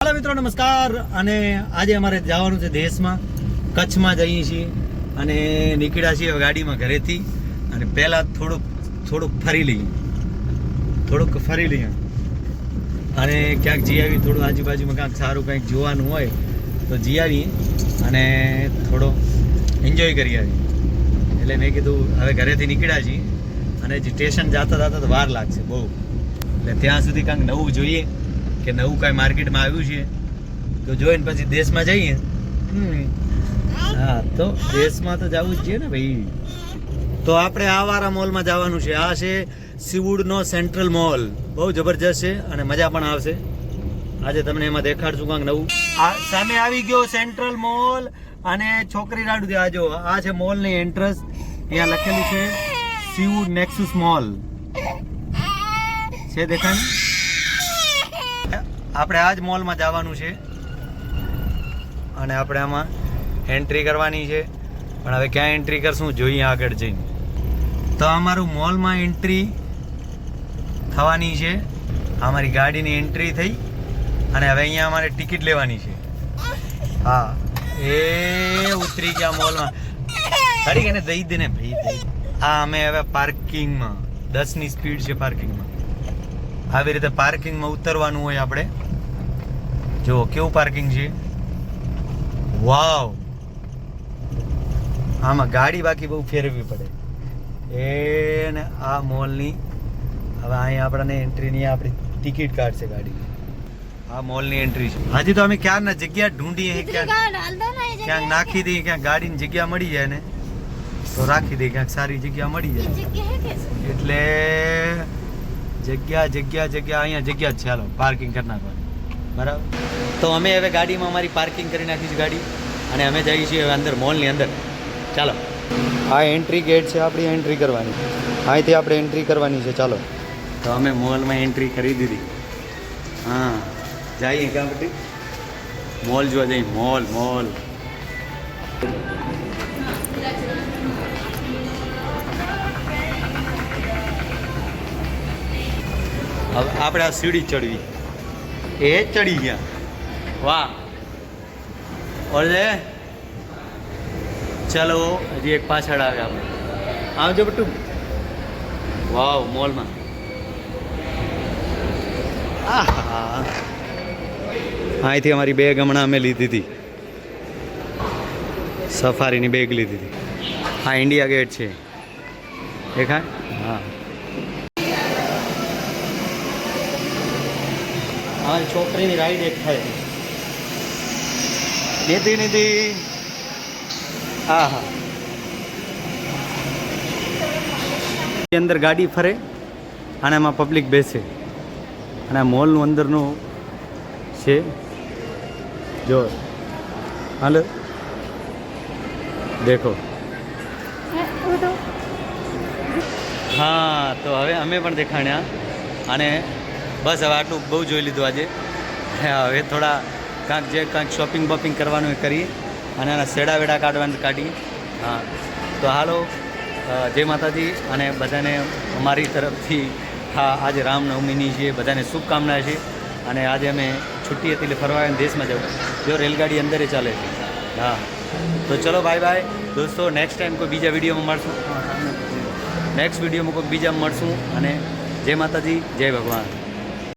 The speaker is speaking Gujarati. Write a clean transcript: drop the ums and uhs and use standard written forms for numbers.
હેલો મિત્રો, નમસ્કાર. અને આજે અમારે જવાનું છે દેશમાં, કચ્છમાં જઈએ છીએ અને નીકળ્યા છીએ ગાડીમાં ઘરેથી. અને પહેલાં થોડુંક ફરી લઈએ અને ક્યાંક જઈ આવી, થોડું આજુબાજુમાં ક્યાંક સારું કંઈક જોવાનું હોય તો જઈ આવીએ અને થોડો એન્જોય કરી આવીએ. એટલે મેં કીધું હવે ઘરેથી નીકળ્યા છીએ અને જે સ્ટેશન જતા તો વાર લાગશે બહુ, એટલે ત્યાં સુધી કાંઈક નવું જોઈએ કે નવું કાંઈ માર્કેટમાં આવ્યું છે તો જોઈને પછી દેશમાં જઈએ. હા, તો દેશમાં તો જવું જ જોઈએ ને ભાઈ. તો આપણે આ વાળા મોલમાં જવાનું છે. આ છે સીવુડનો સેન્ટ્રલ મોલ. બહુ જબરજસ્ત છે અને મજા પણ આવશે. આજે તમને એમાં દેખાડશું કાંઈક નવું. આ સામે આવી ગયો સેન્ટ્રલ મોલ અને છોકરી રાડું. આ જો આ છે મોલની એન્ટ્રન્સ. અહીંયા લખેલું છે સીવુડ નેક્સસ મોલ છે, દેખાય. આપણે આ જ મોલમાં જવાનું છે અને આપણે આમાં એન્ટ્રી કરવાની છે. પણ હવે ક્યાં એન્ટ્રી કરશું જોઈએ આગળ જઈને. તો અમારું મોલમાં એન્ટ્રી થવાની છે. અમારી ગાડીની એન્ટ્રી થઈ અને હવે અહીંયા અમારે ટિકિટ લેવાની છે. હા, એ ઉતરી ગયા મોલમાં. ગાડી એને દઈ દે ને ભાઈ. હા, અમે હવે પાર્કિંગમાં 10ની સ્પીડ છે પાર્કિંગમાં. આવી રીતે પાર્કિંગમાં ઉતરવાનું હોય આપણે. જો કેવું પાર્કિંગ છે, વાવ. આમાં ગાડી બાકી બહુ ફેરવવી પડે એને આ મોલની. હવે અહીંયા આપણને એન્ટ્રી નહીં, આપણી ટિકિટ કાઢશે ગાડી. આ મોલની એન્ટ્રી છે. હજી તો અમે ક્યારના જગ્યા ઢૂંઢીએ, ક્યાંક નાખી દઈએ, ક્યાંક ગાડીની જગ્યા મળી જાય ને તો રાખી દઈએ, ક્યાંક સારી જગ્યા મળી જાય એટલે જગ્યા અહીંયા જગ્યા જ છે. હાલો પાર્કિંગ કરી નાખવાની, બરાબર. તો અમે હવે ગાડીમાં અમારી પાર્કિંગ કરી નાખી છે ગાડી અને અમે જઈએ છીએ હવે અંદર, મોલની અંદર. ચાલો, આ એન્ટ્રી ગેટ છે, આપણી એન્ટ્રી કરવાની. અહીંથી આપણે એન્ટ્રી કરવાની છે. ચાલો, તો અમે મોલમાં એન્ટ્રી કરી દીધી. હા, જઈએ ક્યાં બધી મોલ જોવા જઈએ. મોલ હવે આપણે આ સીડી ચડવી, એ ચડી ગયા. વાહ, ઓલે ચાલો હજી એક પાછળ આવે આપણે. આવજો બટુ. વાવ, મોલમાં અહીંથી અમારી બેગ હમણાં અમે લીધી હતી, સફારીની બેગ લીધી હતી. હા, ઇન્ડિયા ગેટ છે, દેખાય. હા, અમારી છોકરીની રાઈડ એક થાય નિધિ. હા, અંદર ગાડી ફરે અને એમાં પબ્લિક બેસે અને આ મોલનું અંદરનું છે. જો હાલો દેખો. હા, તો હવે અમે પણ દેખાડ્યા અને બસ હવે આટલું બહુ જોઈ લીધું આજે. હવે થોડા કાંઈક શોપિંગ બોપિંગ કરવાનું એ કરીએ અને એના સેડા વેડા કાઢીએ. હા, તો હાલો, જય માતાજી અને બધાને અમારી તરફથી હા આજે રામનવમીની છે, બધાને શુભકામના છે. અને આજે અમે છુટ્ટી હતી એટલે ફરવા દેશમાં જવું. જો રેલગાડી અંદર ચાલે છે. હા, તો ચલો બાય બાય દોસ્તો. નેક્સ્ટ ટાઈમ કોઈ બીજા વિડીયોમાં મળશું. અને જય માતાજી, જય ભગવાન.